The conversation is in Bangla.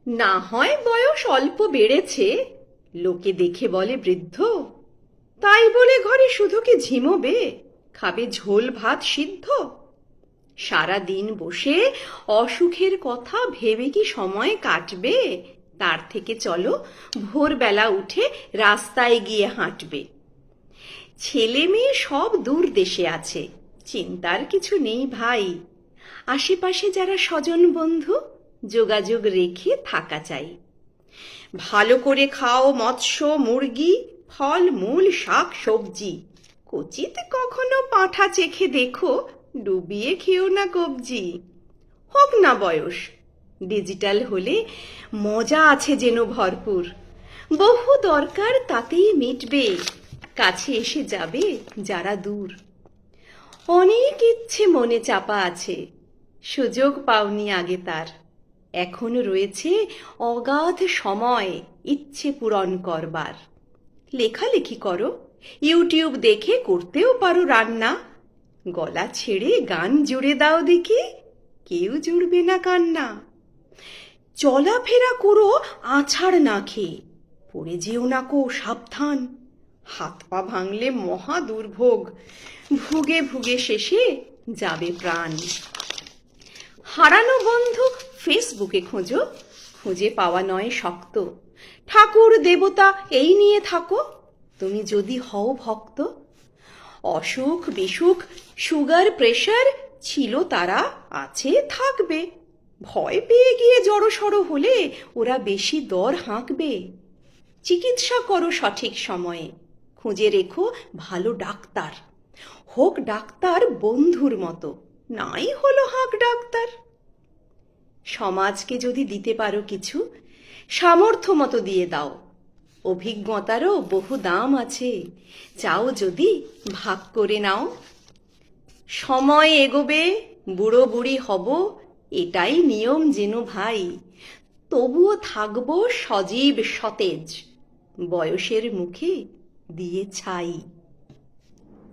না হয় বয়স অল্প বেড়েছে, লোকে দেখে বলে বৃদ্ধ, তাই বলে ঘরে শুধু কি ঝিমোবে, খাবে ঝোল ভাত সিদ্ধ? সারা দিন বসে অসুখের কথা ভেবে কি সময় কাটবে? তার থেকে চলো ভোরবেলা উঠে রাস্তায় গিয়ে হাঁটবে। ছেলে মেয়ে সব দূর দেশে আছে, চিন্তার কিছু নেই ভাই। আশেপাশে যারা স্বজন বন্ধু, যোগাযোগ রেখে থাকা চাই। ভালো করে খাও মৎস্য মুরগি, ফল মূল শাক সবজি। কচিত কখনো পাঁঠা চেখে দেখো, ডুবিয়ে খেও না কবজি। হোক না বয়স, ডিজিটাল হলে মজা আছে যেন ভরপুর। বহু দরকার তাতেই মিটবে, কাছে এসে যাবে যারা দূর। অনেক ইচ্ছে মনে চাপা আছে, সুযোগ পাওনি আগে তার। এখন রয়েছে অগাধ সময় ইচ্ছে পূরণ করবার। লেখালেখি করো, ইউটিউব দেখে করতেও পারো রান্না। গলা ছেড়ে গান জুড়ে দাও দেখি, কেউ জুড়বে না কান্না। চলাফেরা করো আছাড় না খেয়ে, পড়ে যেও না কো সাবধান। হাত পা ভাঙলে মহা দুর্ভোগ, ভুগে ভুগে শেষে যাবে প্রাণ। হারানো বন্ধু ফেসবুকে খোঁজো, খুঁজে পাওয়া নয় শক্ত। ঠাকুর দেবতা এই নিয়ে থাকো, তুমি যদি হও ভক্ত। অসুখ বিসুখ সুগার প্রেশার ছিল তারা, আছে থাকবে। ভয় পেয়ে গিয়ে জড়সড় হলে ওরা বেশি দর হাঁকবে। চিকিৎসা করো সঠিক সময়ে, খুঁজে রেখো ভালো ডাক্তার। হোক ডাক্তার বন্ধুর মতো, নাই হলো হাঁক ডাক্তার। সমাজকে যদি দিতে পারো কিছু, সামর্থ্য মতো দিয়ে দাও। অভিজ্ঞতারও বহু দাম আছে, চাও যদি ভাগ করে নাও। সময় এগোবে, বুড়ো বুড়ি হব, এটাই নিয়ম যেন ভাই। তবুও থাকবো সজীব সতেজ, বয়সের মুখে দিয়ে ছাই।